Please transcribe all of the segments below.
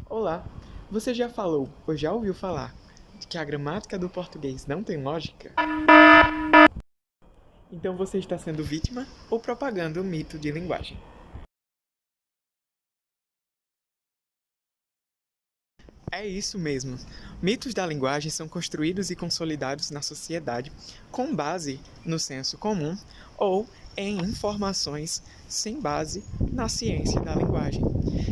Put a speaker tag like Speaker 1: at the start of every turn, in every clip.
Speaker 1: Olá! Você já falou ou já ouviu falar de que a gramática do português não tem lógica? Então você está sendo vítima ou propagando o mito de linguagem? É isso mesmo. Mitos da linguagem são construídos e consolidados na sociedade com base no senso comum ou em informações sem base na ciência da linguagem.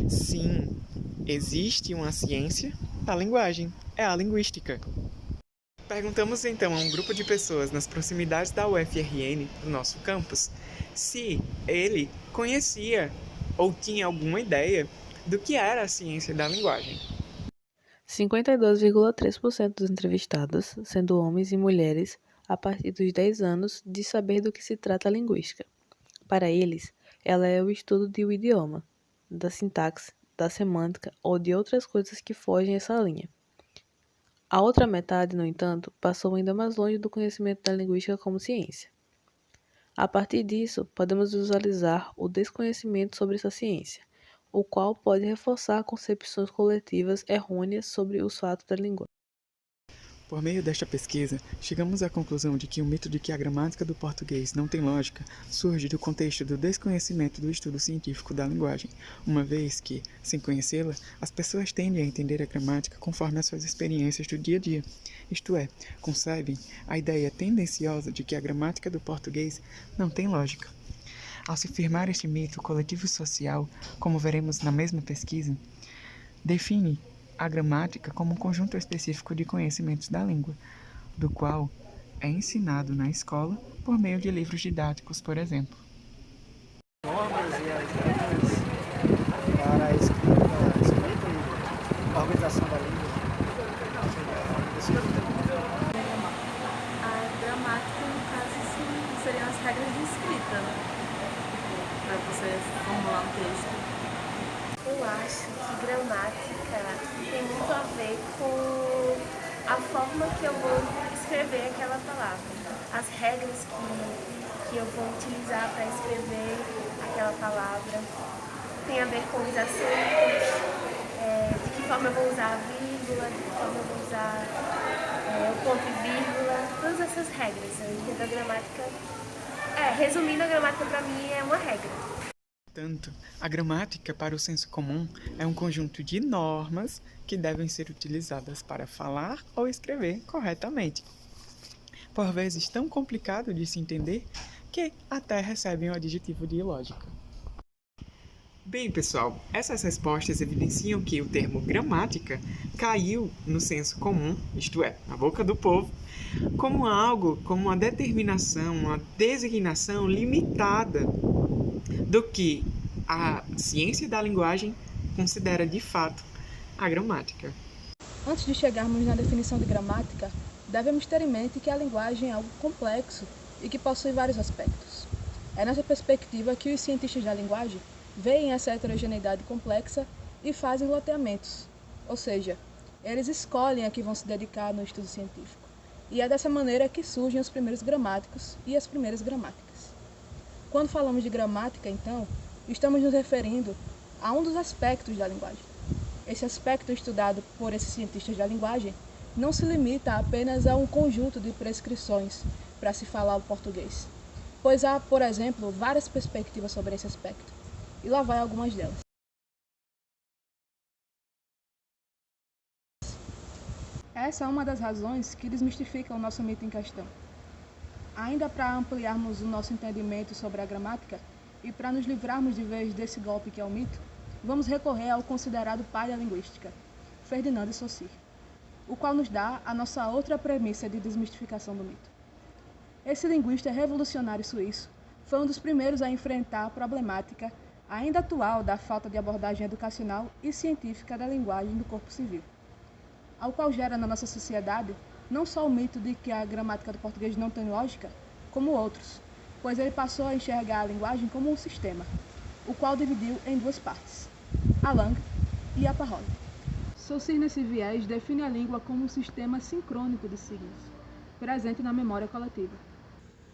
Speaker 1: Sim, existe uma ciência da linguagem, é a linguística. Perguntamos então a um grupo de pessoas nas proximidades da UFRN, do nosso campus, se ele conhecia ou tinha alguma ideia do que era a ciência da linguagem.
Speaker 2: 52,3% dos entrevistados, sendo homens e mulheres, a partir dos 10 anos, de saber do que se trata a linguística. Para eles, ela é o estudo de um idioma, da sintaxe, da semântica ou de outras coisas que fogem essa linha. A outra metade, no entanto, passou ainda mais longe do conhecimento da linguística como ciência. A partir disso, podemos visualizar o desconhecimento sobre essa ciência, o qual pode reforçar concepções coletivas errôneas sobre os fatos da língua.
Speaker 1: Por meio desta pesquisa, chegamos à conclusão de que o mito de que a gramática do português não tem lógica surge do contexto do desconhecimento do estudo científico da linguagem, uma vez que, sem conhecê-la, as pessoas tendem a entender a gramática conforme as suas experiências do dia a dia, isto é, concebem a ideia tendenciosa de que a gramática do português não tem lógica. Ao se firmar este mito coletivo social, como veremos na mesma pesquisa, define a gramática como um conjunto específico de conhecimentos da língua, do qual é ensinado na escola por meio de livros didáticos, por exemplo.
Speaker 3: Normas e as regras para a escrita e organização da língua.
Speaker 4: A gramática, no caso, seriam as regras de escrita, né? Para você formular um texto.
Speaker 5: Eu acho que gramática tem muito a ver com a forma que eu vou escrever aquela palavra, as regras que eu vou utilizar para escrever aquela palavra. Tem a ver com os acentos, de que forma eu vou usar a vírgula, de que forma eu vou usar o ponto e vírgula, todas essas regras. Eu entendo a gramática. Resumindo, a gramática para mim é uma regra.
Speaker 1: Portanto, a gramática para o senso comum é um conjunto de normas que devem ser utilizadas para falar ou escrever corretamente. Por vezes tão complicado de se entender que até recebem o adjetivo de ilógica. Bem, pessoal, essas respostas evidenciam que o termo gramática caiu no senso comum, isto é, na boca do povo, como algo, como uma determinação, uma designação limitada do que a ciência da linguagem considera de fato a gramática.
Speaker 6: Antes de chegarmos na definição de gramática, devemos ter em mente que a linguagem é algo complexo e que possui vários aspectos. É nessa perspectiva que os cientistas da linguagem veem essa heterogeneidade complexa e fazem loteamentos, ou seja, eles escolhem a que vão se dedicar no estudo científico. E é dessa maneira que surgem os primeiros gramáticos e as primeiras gramáticas. Quando falamos de gramática, então, estamos nos referindo a um dos aspectos da linguagem. Esse aspecto estudado por esses cientistas da linguagem não se limita apenas a um conjunto de prescrições para se falar o português, pois há, por exemplo, várias perspectivas sobre esse aspecto, e lá vai algumas delas. Essa é uma das razões que desmistifica o nosso mito em questão. Ainda para ampliarmos o nosso entendimento sobre a gramática e para nos livrarmos de vez desse golpe que é o mito, vamos recorrer ao considerado pai da linguística, Ferdinand de Saussure, o qual nos dá a nossa outra premissa de desmistificação do mito. Esse linguista revolucionário suíço foi um dos primeiros a enfrentar a problemática ainda atual da falta de abordagem educacional e científica da linguagem do corpo civil, ao qual gera na nossa sociedade não só o mito de que a gramática do português não tem lógica, como outros, pois ele passou a enxergar a linguagem como um sistema, o qual dividiu em duas partes, a langue e a parole. Saussure, nesse viés, define a língua como um sistema sincrônico de signos, presente na memória coletiva.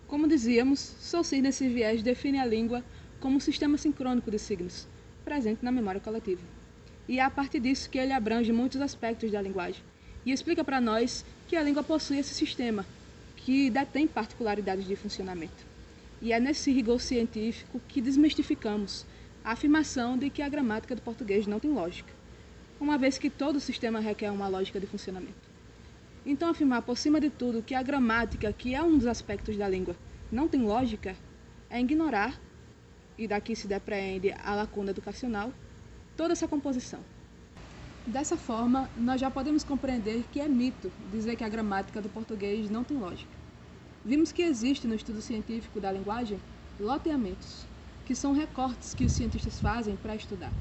Speaker 6: Como dizíamos, Saussure, nesse viés, define a língua como um sistema sincrônico de signos, presente na memória coletiva. E é a partir disso que ele abrange muitos aspectos da linguagem e explica para nós que a língua possui esse sistema, que detém particularidades de funcionamento. E é nesse rigor científico que desmistificamos a afirmação de que a gramática do português não tem lógica, uma vez que todo sistema requer uma lógica de funcionamento. Então, afirmar por cima de tudo que a gramática, que é um dos aspectos da língua, não tem lógica, é ignorar, e daqui se depreende a lacuna educacional, toda essa composição. Dessa forma, nós já podemos compreender que é mito dizer que a gramática do português não tem lógica. Vimos que existe no estudo científico da linguagem loteamentos, que são recortes que os cientistas fazem para estudar,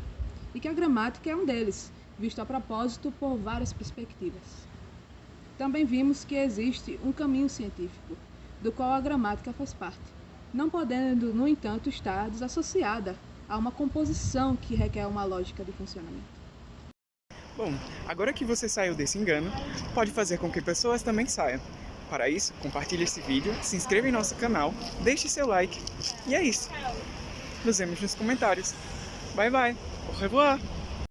Speaker 6: e que a gramática é um deles, visto a propósito por várias perspectivas. Também vimos que existe um caminho científico, do qual a gramática faz parte, não podendo, no entanto, estar desassociada a uma composição que requer uma lógica de funcionamento.
Speaker 1: Bom, agora que você saiu desse engano, pode fazer com que pessoas também saiam. Para isso, compartilhe esse vídeo, se inscreva em nosso canal, deixe seu like. E é isso. Nos vemos nos comentários. Bye bye. Au revoir.